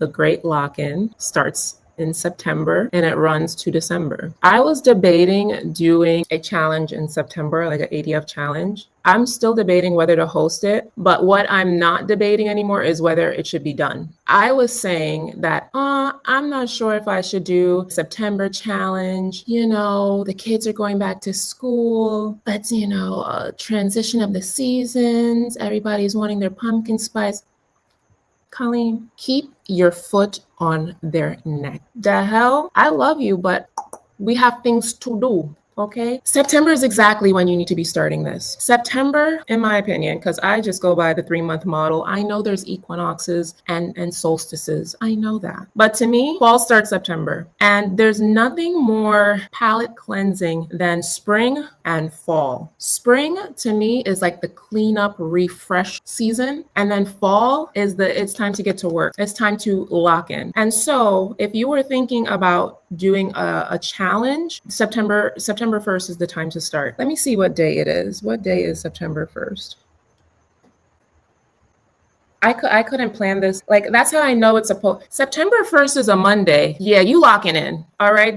The Great Lock-In starts in September and it runs to December. I was debating doing a challenge in September, like an ADF challenge. I'm still debating whether to host it, but what I'm not debating anymore is whether it should be done. I was saying that, I'm not sure if I should do September challenge. You know, the kids are going back to school. That's, a transition of the seasons. Everybody's wanting their pumpkin spice. Colleen, keep your foot on their neck. The hell? I love you, but we have things to do. Okay. September is exactly when you need to be starting this. September, in my opinion, because I just go by the 3-month model. I know there's equinoxes and solstices. I know that. But to me, fall starts September. And there's nothing more palate cleansing than spring and fall. Spring to me is like the cleanup, refresh season. And then fall is it's time to get to work. It's time to lock in. And so if you were thinking about doing a challenge, September 1st is the time to start. Let me see what day it is. What day is September 1st? I couldn't plan this. Like, that's how I know it's September 1st is a Monday. Yeah, you locking in. All right.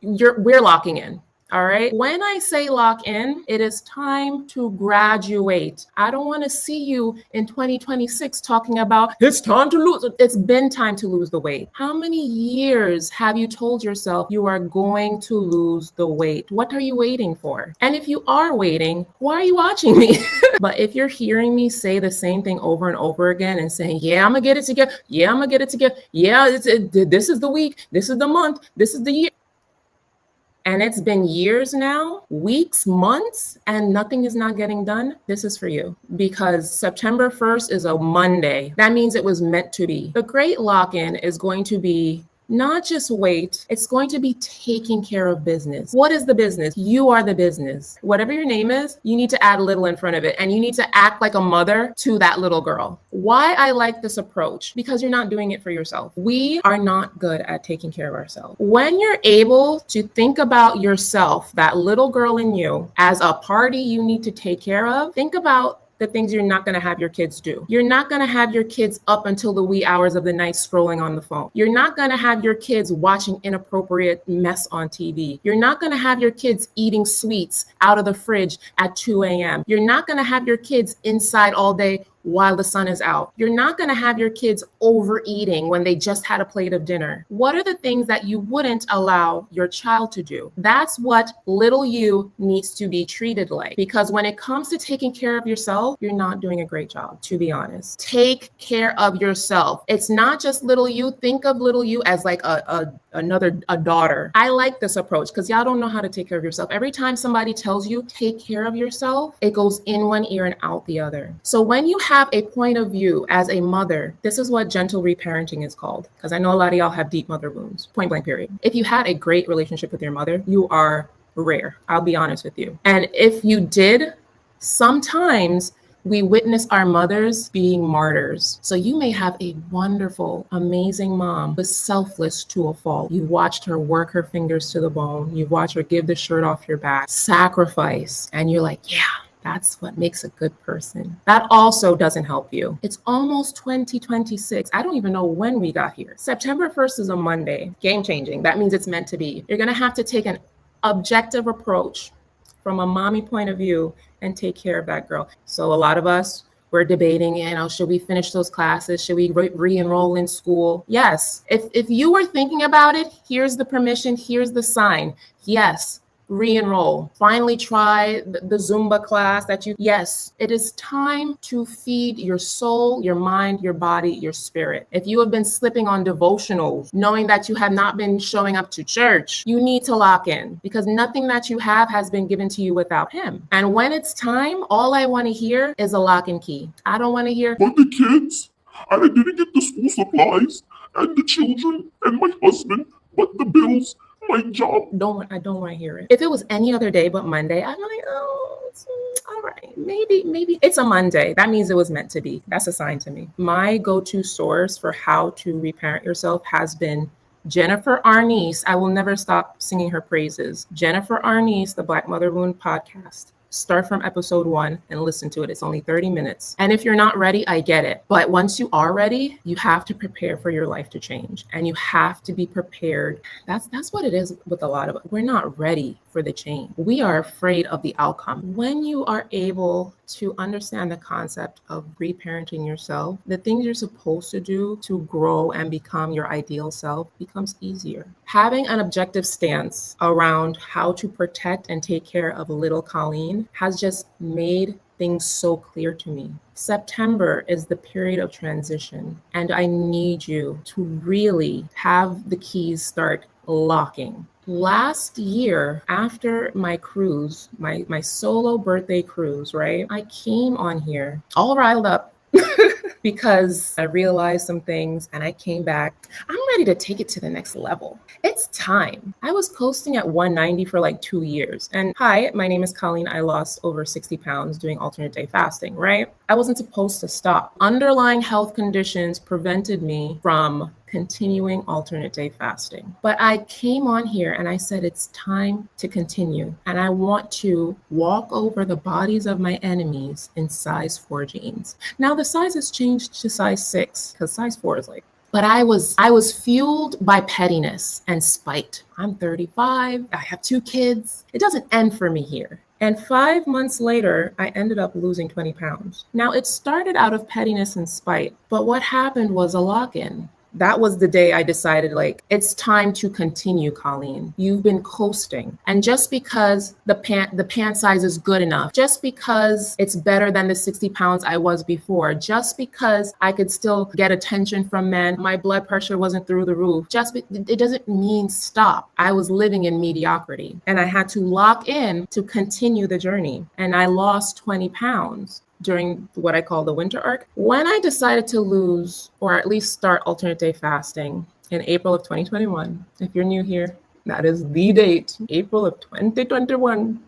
We're locking in. All right. When I say lock in, it is time to graduate. I don't want to see you in 2026 talking about it's time to lose. It's been time to lose the weight. How many years have you told yourself you are going to lose the weight? What are you waiting for? And if you are waiting, why are you watching me? But if you're hearing me say the same thing over and over again and saying, yeah, I'm going to get it together. Yeah, I'm going to get it together. Yeah, this is the week. This is the month. This is the year. And it's been years now, weeks, months, and nothing is not getting done. This is for you, because September 1st is a Monday. That means it was meant to be. The Great Lock-In is going to be not just weight, it's going to be taking care of business. What is the business? You are the business. Whatever your name is, you need to add little in front of it, and you need to act like a mother to that little girl. Why I like this approach? Because you're not doing it for yourself. We are not good at taking care of ourselves. When you're able to think about yourself, that little girl in you, as a party you need to take care of, think about the things you're not going to have your kids do. You're not going to have your kids up until the wee hours of the night scrolling on the phone. You're not going to have your kids watching inappropriate mess on TV. You're not going to have your kids eating sweets out of the fridge at 2 a.m. You're not going to have your kids inside all day while the sun is out. You're not going to have your kids overeating when they just had a plate of dinner. What are the things that you wouldn't allow your child to do? That's what little you needs to be treated like. Because when it comes to taking care of yourself, you're not doing a great job, to be honest. Take care of yourself. It's not just little you. Think of little you as like a daughter. I like this approach because y'all don't know how to take care of yourself. Every time somebody tells you take care of yourself, it goes in one ear and out the other. So when you have a point of view as a mother, this is what gentle reparenting is called, because I know a lot of y'all have deep mother wounds, point blank period. If you had a great relationship with your mother, you are rare. I'll be honest with you. And if you did, sometimes we witness our mothers being martyrs. So you may have a wonderful, amazing mom, but selfless to a fault. You watched her work her fingers to the bone. You watched her give the shirt off your back, sacrifice. And you're like, yeah, that's what makes a good person. That also doesn't help you. It's almost 2026. I don't even know when we got here. September 1st is a Monday. Game changing. That means it's meant to be. You're going to have to take an objective approach from a mommy point of view and take care of that girl. So a lot of us, we're debating, should we finish those classes? Should we re-enroll in school? Yes. If you were thinking about it, here's the permission, here's the sign. Yes. Re-enroll. Finally try the Zumba class yes, it is time to feed your soul, your mind, your body, your spirit. If you have been slipping on devotionals, knowing that you have not been showing up to church, you need to lock in, because nothing that you have has been given to you without him. And when it's time, all I want to hear is a lock and key. I don't want to hear, but the kids, and I didn't get the school supplies, and the children, and my husband, but the bills, my job. I don't want to hear it. If it was any other day but Monday, I'm like, all right, maybe it's a Monday. That means it was meant to be. That's a sign to me. My go-to source for how to reparent yourself has been Jennifer Arnice. I will never stop singing her praises. Jennifer Arnice, the Black Mother Wound podcast. start from episode 1 and listen to it. It's only 30 minutes. And if you're not ready, I get it. But once you are ready, you have to prepare for your life to change, and you have to be prepared. That's what it is with a lot of us. We're not ready for the change. We are afraid of the outcome. When you are able to understand the concept of reparenting yourself, the things you're supposed to do to grow and become your ideal self becomes easier. Having an objective stance around how to protect and take care of little Colleen has just made things so clear to me. September is the period of transition, and I need you to really have the keys start locking. Last year, after my cruise, my solo birthday cruise, right? I came on here all riled up because I realized some things and I came back. I'm ready to take it to the next level. It's time. I was coasting at 190 for like 2 years. And hi, my name is Colleen. I lost over 60 pounds doing alternate day fasting, right? I wasn't supposed to stop. Underlying health conditions prevented me from continuing alternate day fasting. But I came on here and I said, it's time to continue. And I want to walk over the bodies of my enemies in size 4 jeans. Now the size has changed to size 6 because size 4 is like, but I was fueled by pettiness and spite. I'm 35. I have 2 kids. It doesn't end for me here. And 5 months later, I ended up losing 20 pounds. Now it started out of pettiness and spite, but what happened was a lock-in. That was the day I decided, like, it's time to continue, Colleen. You've been coasting. And just because the pant size is good enough, just because it's better than the 60 pounds I was before, just because I could still get attention from men, my blood pressure wasn't through the roof, it doesn't mean stop. I was living in mediocrity and I had to lock in to continue the journey. And I lost 20 pounds. During what I call the winter arc. When I decided to lose, or at least start alternate day fasting in April of 2021, if you're new here, that is the date, April of 2021,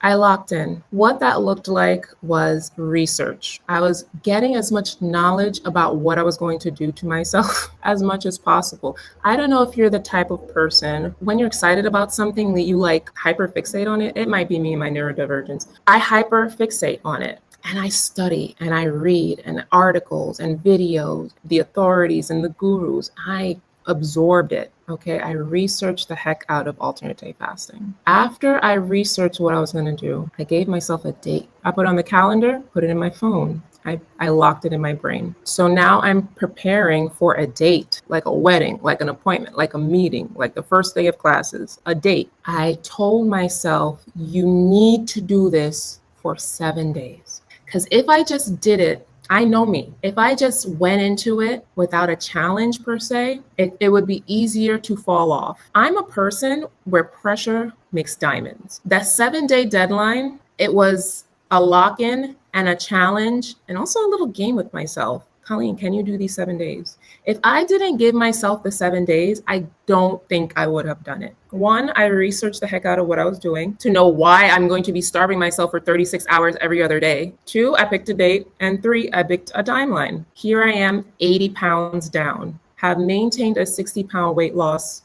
I locked in. What that looked like was research. I was getting as much knowledge about what I was going to do to myself as much as possible. I don't know if you're the type of person, when you're excited about something that you like hyperfixate on it. It might be me and my neurodivergence. I hyperfixate on it. And I study and I read and articles and videos, the authorities and the gurus. I absorbed it. Okay, I researched the heck out of alternate day fasting. After I researched what I was going to do, I gave myself a date. I put it on the calendar, put it in my phone. I locked it in my brain. So now I'm preparing for a date, like a wedding, like an appointment, like a meeting, like the first day of classes, a date. I told myself, you need to do this for 7 days. Because if I just did it, I know me. If I just went into it without a challenge per se, it would be easier to fall off. I'm a person where pressure makes diamonds. That 7-day deadline, it was a lock-in and a challenge and also a little game with myself. Colleen, can you do these 7 days? If I didn't give myself the 7 days, I don't think I would have done it. 1, I researched the heck out of what I was doing to know why I'm going to be starving myself for 36 hours every other day. 2, I picked a date. And 3, I picked a timeline. Here I am, 80 pounds down, have maintained a 60-pound weight loss,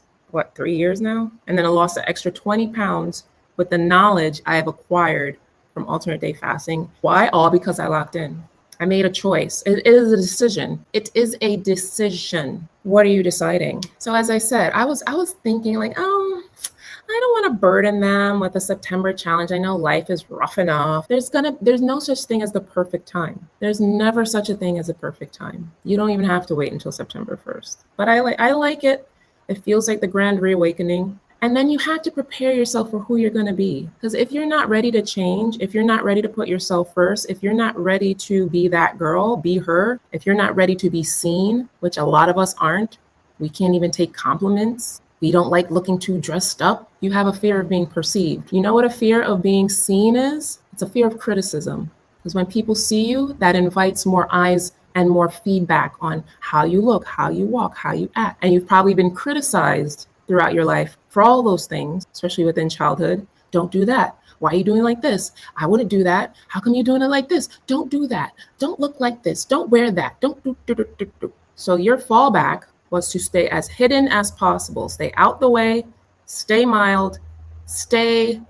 3 years now? And then I lost an extra 20 pounds with the knowledge I have acquired from alternate day fasting. Why? All because I locked in. I made a choice. It is a decision. It is a decision. What are you deciding? So as I said, I was thinking like, I don't want to burden them with a September challenge. I know life is rough enough. There's no such thing as the perfect time. There's never such a thing as a perfect time. You don't even have to wait until September 1st. But I like it. It feels like the grand reawakening. And then you have to prepare yourself for who you're going to be. Because if you're not ready to change, if you're not ready to put yourself first, if you're not ready to be that girl, be her, if you're not ready to be seen, which a lot of us aren't, we can't even take compliments. We don't like looking too dressed up. You have a fear of being perceived. You know what a fear of being seen is? It's a fear of criticism. Because when people see you, that invites more eyes and more feedback on how you look, how you walk, how you act. And you've probably been criticized throughout your life for all those things, especially within childhood. Don't do that. Why are you doing like this? I wouldn't do that. How come you're doing it like this? Don't do that. Don't look like this. Don't wear that. Don't do. So your fallback was to stay as hidden as possible. Stay out the way, stay mild, stay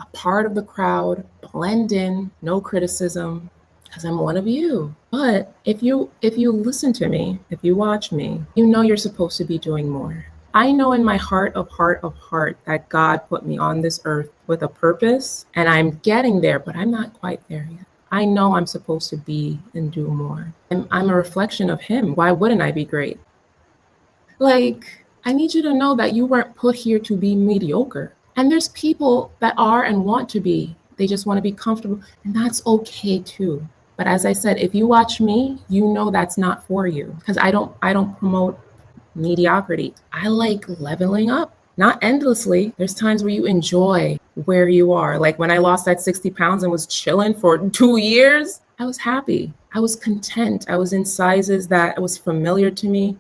a part of the crowd, blend in, no criticism, because I'm one of you. But if you listen to me, if you watch me, you know you're supposed to be doing more. I know in my heart of heart that God put me on this earth with a purpose, and I'm getting there, but I'm not quite there yet. I know I'm supposed to be and do more. I'm a reflection of Him. Why wouldn't I be great? Like, I need you to know that you weren't put here to be mediocre. And there's people that are and want to be. They just want to be comfortable, and that's okay too. But as I said, if you watch me, you know that's not for you, because I don't promote mediocrity. I like leveling up, not endlessly. There's times where you enjoy where you are. Like when I lost that 60 pounds and was chilling for 2 years, I was happy. I was content. I was in sizes that was familiar to me,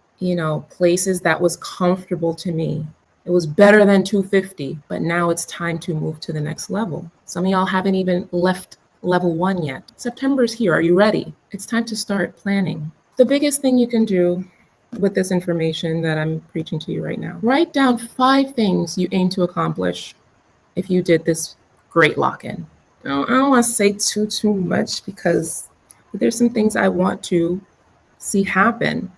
places that was comfortable to me. It was better than 250, but now it's time to move to the next level. Some of y'all haven't even left level 1 yet. September's here. Are you ready? It's time to start planning. The biggest thing you can do with this information that I'm preaching to you right now, write down 5 things you aim to accomplish if you did this great lock-in. I don't want to say too much, because there's some things I want to see happen.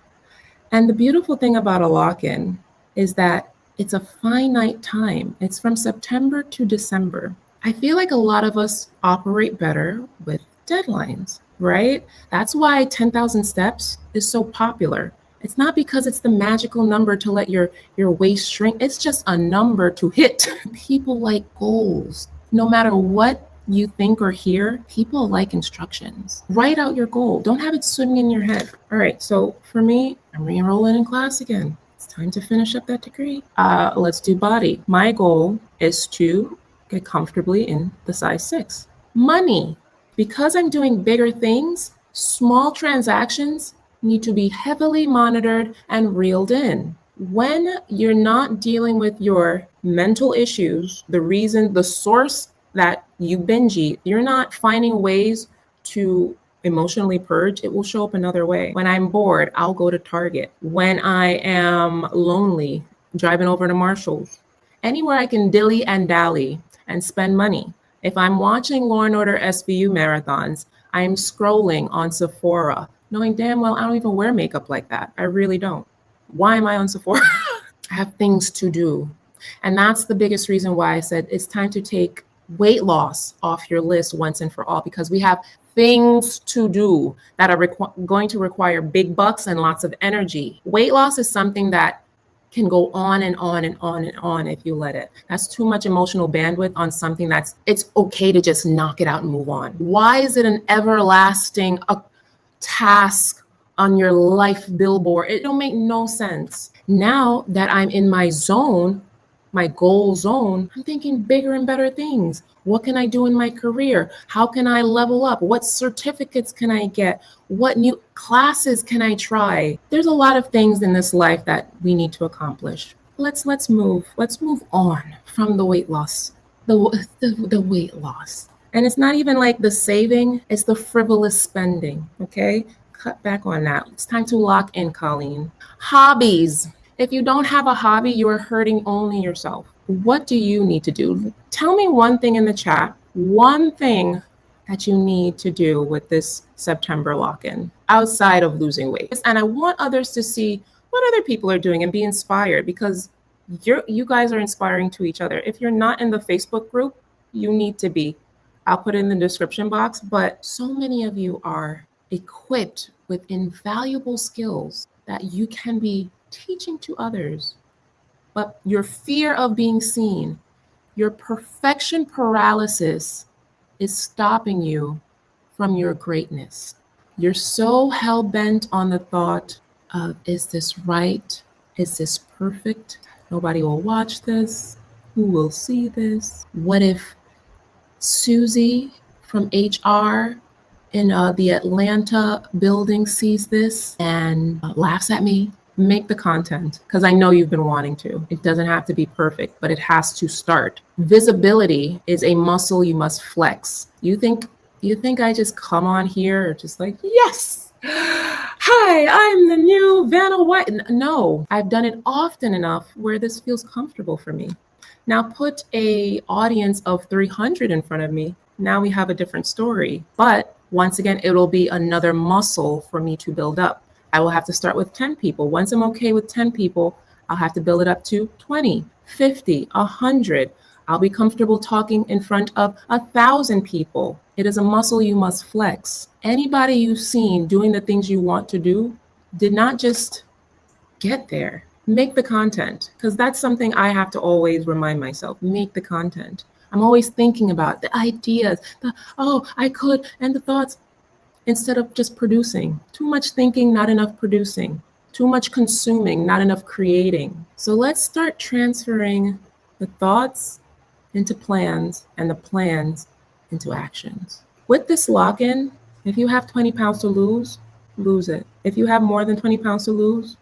And the beautiful thing about a lock-in is that it's a finite time. It's from September to December. I feel like a lot of us operate better with deadlines, right? That's why 10,000 steps is so popular. It's not because it's the magical number to let your waist shrink. It's just a number to hit. People like goals. No matter what you think or hear, people like instructions. Write out your goal. Don't have it swimming in your head. All right, so for me, I'm re-enrolling in class again. It's time to finish up that degree. Let's do body. My goal is to get comfortably in the size 6. Money. Because I'm doing bigger things, small transactions need to be heavily monitored and reeled in. When you're not dealing with your mental issues, the source that you binge eat, you're not finding ways to emotionally purge, it will show up another way. When I'm bored, I'll go to Target. When I am lonely, driving over to Marshall's. Anywhere I can dilly and dally and spend money. If I'm watching Law & Order SVU marathons, I'm scrolling on Sephora, knowing damn well I don't even wear makeup like that. I really don't. Why am I on Sephora? I have things to do. And that's the biggest reason why I said it's time to take weight loss off your list once and for all, because we have things to do that are going to require big bucks and lots of energy. Weight loss is something that can go on and on and on and on if you let it. That's too much emotional bandwidth on something it's okay to just knock it out and move on. Why is it an everlasting task on your life billboard? It don't make no sense. Now that I'm in my zone, my goal zone, I'm thinking bigger and better things. What can I do in my career? How can I level up? What certificates can I get? What new classes can I try? There's a lot of things in this life that we need to accomplish. Let's move on from the weight loss, the weight loss. And it's not even like the saving, it's the frivolous spending, okay? Cut back on that. It's time to lock in, Colleen. Hobbies. If you don't have a hobby, you are hurting only yourself. What do you need to do? Tell me one thing in the chat, one thing that you need to do with this September lock-in outside of losing weight. And I want others to see what other people are doing and be inspired, because you guys are inspiring to each other. If you're not in the Facebook group, you need to be. I'll put it in the description box, but so many of you are equipped with invaluable skills that you can be teaching to others. But your fear of being seen, your perfection paralysis is stopping you from your greatness. You're so hell-bent on the thought of, is this right? Is this perfect? Nobody will watch this. Who will see this? What if Susie from HR in the Atlanta building sees this and laughs at me? Make the content, because I know you've been wanting to. It doesn't have to be perfect, but it has to start. Visibility is a muscle you must flex. You think I just come on here just like, yes, hi, I'm the new Vanna White? No, I've done it often enough where this feels comfortable for me. Now put a audience of 300 in front of me. Now we have a different story. But once again, it'll be another muscle for me to build up. I will have to start with 10 people. Once I'm okay with 10 people, I'll have to build it up to 20, 50, 100. I'll be comfortable talking in front of 1,000 people. It is a muscle you must flex. Anybody you've seen doing the things you want to do did not just get there. Make the content, because that's something I have to always remind myself. Make the content. I'm always thinking about the ideas, I could, and the thoughts, instead of just producing. Too much thinking, not enough producing. Too much consuming, not enough creating. So let's start transferring the thoughts into plans and the plans into actions. With this lock-in, if you have 20 pounds to lose, lose it. If you have more than 20 pounds to lose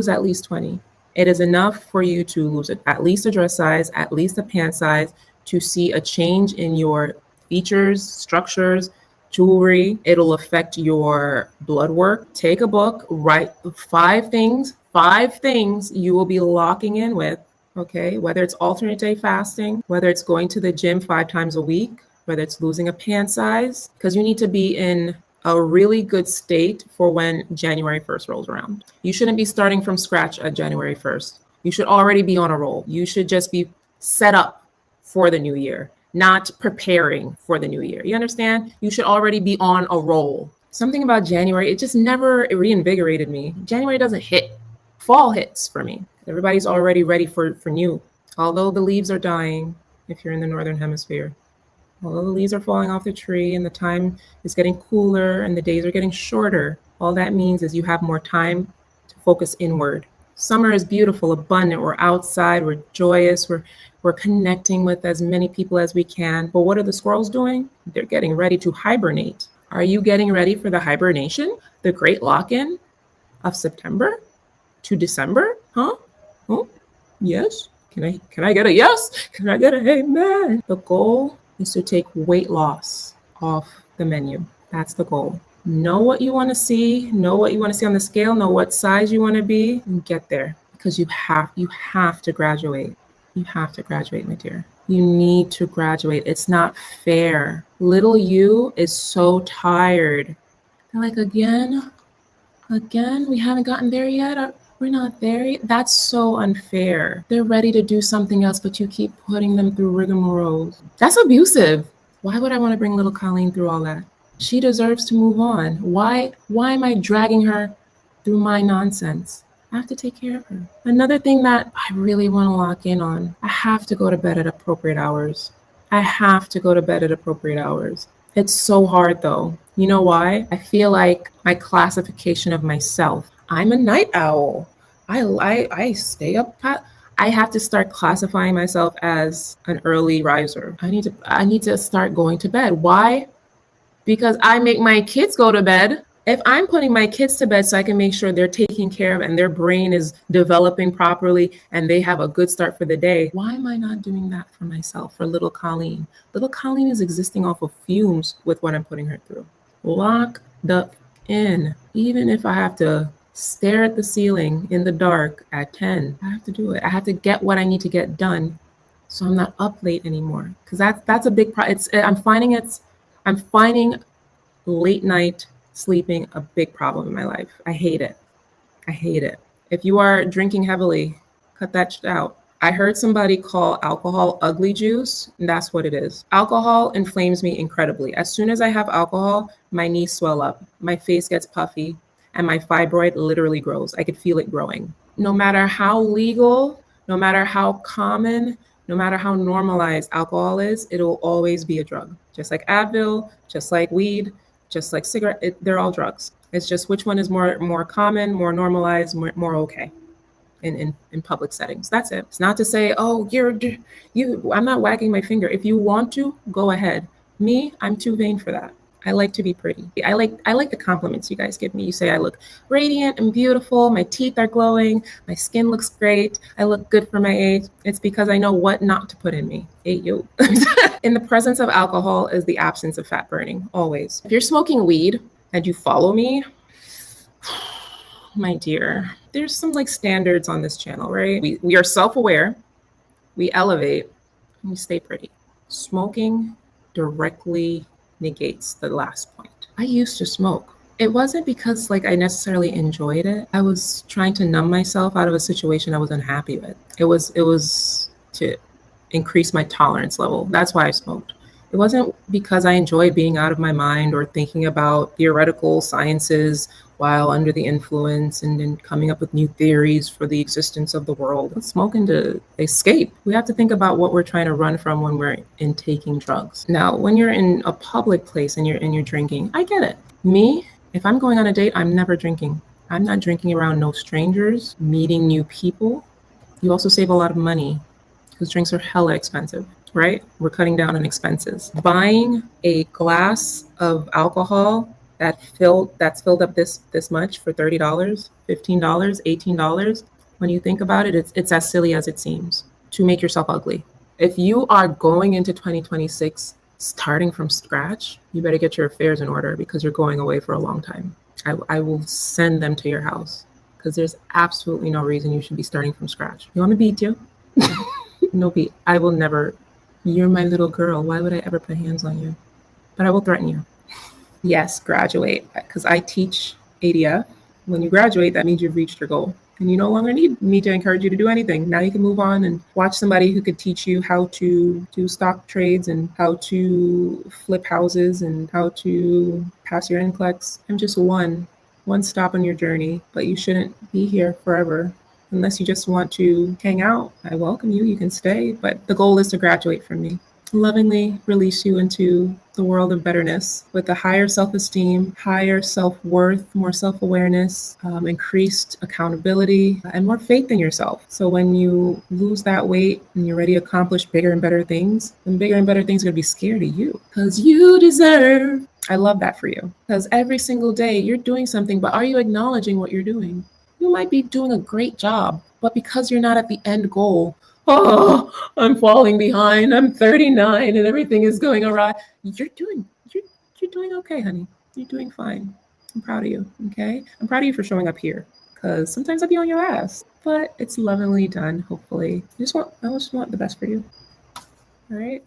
at least 20. It is enough for you to lose it, at least a dress size, at least a pant size, to see a change in your features, structures, jewelry. It'll affect your blood work. Take a book, write 5 things you will be locking in with, okay? Whether it's alternate day fasting, whether it's going to the gym 5 times a week, whether it's losing a pant size, because you need to be in a really good state for when January 1st rolls around. You shouldn't be starting from scratch at January 1st. You should already be on a roll. You should just be set up for the new year, not preparing for the new year. You understand? You should already be on a roll. Something about January, it just never reinvigorated me. January doesn't hit. Fall hits for me. Everybody's already ready for new. Although the leaves are dying, if you're in the Northern Hemisphere. Although the leaves are falling off the tree and the time is getting cooler and the days are getting shorter, all that means is you have more time to focus inward. Summer is beautiful, abundant. We're outside, we're joyous, we're connecting with as many people as we can. But what are the squirrels doing? They're getting ready to hibernate. Are you getting ready for the hibernation? The great lock-in of September to December? Huh? Oh, yes. Can I get a yes? Can I get a amen? The goal is to take weight loss off the menu. That's the goal. Know what you want to see, know what you want to see on the scale, know what size you want to be, and get there. Because you have to graduate. You have to graduate, my dear. You need to graduate. It's not fair. Little you is so tired. They're like, again, we haven't gotten there yet. We're not there yet. That's so unfair. They're ready to do something else, but you keep putting them through rigmaroles. That's abusive. Why would I want to bring little Colleen through all that? She deserves to move on. Why am I dragging her through my nonsense? I have to take care of her. Another thing that I really want to lock in on, I have to go to bed at appropriate hours. It's so hard though. You know why? I feel like my classification of myself, I'm a night owl. I stay up. I have to start classifying myself as an early riser. I need to start going to bed. Why? Because I make my kids go to bed. If I'm putting my kids to bed so I can make sure they're taken care of and their brain is developing properly and they have a good start for the day, why am I not doing that for myself, for little Colleen? Little Colleen is existing off of fumes with what I'm putting her through. Locked up in. Even if I have to stare at the ceiling in the dark at 10, I have to do it. I have to get what I need to get done so I'm not up late anymore. Because that's a big problem. I'm finding late night sleeping a big problem in my life. I hate it. If you are drinking heavily, cut that shit out. I heard somebody call alcohol ugly juice, and that's what it is. Alcohol inflames me incredibly. As soon as I have alcohol, my knees swell up, my face gets puffy, and my fibroid literally grows. I could feel it growing. No matter how legal, no matter how common, no matter how normalized alcohol is, it will always be a drug. Just like Advil, just like weed, just like cigarette, they're all drugs. It's just which one is more common, more normalized, more okay in public settings. That's it. It's not to say, oh, I'm not wagging my finger. If you want to, go ahead. Me, I'm too vain for that. I like to be pretty. I like the compliments you guys give me. You say I look radiant and beautiful. My teeth are glowing. My skin looks great. I look good for my age. It's because I know what not to put in me. Hey, yo. In the presence of alcohol is the absence of fat burning, always. If you're smoking weed and you follow me, my dear, there's some like standards on this channel, right? We are self-aware. We elevate and we stay pretty. Smoking directly negates the last point. I used to smoke. It wasn't because like I necessarily enjoyed it. I was trying to numb myself out of a situation I was unhappy with. It was to increase my tolerance level. That's why I smoked. It wasn't because I enjoyed being out of my mind or thinking about theoretical sciences while under the influence and then coming up with new theories for the existence of the world. It's smoking to escape. We have to think about what we're trying to run from when we're in taking drugs. Now, when you're in a public place and you're drinking, I get it. Me, if I'm going on a date, I'm never drinking. I'm not drinking around no strangers, meeting new people. You also save a lot of money because drinks are hella expensive, right? We're cutting down on expenses. Buying a glass of alcohol that's filled up this much for $30, $15, $18. When you think about it, it's as silly as it seems to make yourself ugly. If you are going into 2026 starting from scratch, you better get your affairs in order because you're going away for a long time. I will send them to your house because there's absolutely no reason you should be starting from scratch. You want me to beat you? No beat. I will never. You're my little girl. Why would I ever put hands on you? But I will threaten you. Yes, graduate, because I teach ADF. When you graduate, that means you've reached your goal. And you no longer need me to encourage you to do anything. Now you can move on and watch somebody who could teach you how to do stock trades and how to flip houses and how to pass your NCLEX. I'm just one stop on your journey, but you shouldn't be here forever. Unless you just want to hang out, I welcome you. You can stay, but the goal is to graduate from me. Lovingly release you into the world of betterness with a higher self-esteem, higher self-worth, more self-awareness, increased accountability, and more faith in yourself. So when you lose that weight and you're ready to accomplish bigger and better things, then bigger and better things are going to be scared of you because you deserve. I love that for you because every single day you're doing something, but are you acknowledging what you're doing? You might be doing a great job, but because you're not at the end goal, oh, I'm falling behind. I'm 39 and everything is going awry. You're doing okay, honey. You're doing fine. I'm proud of you. Okay. I'm proud of you for showing up here because sometimes I'll be on your ass, but it's lovingly done. Hopefully, I just want the best for you. All right.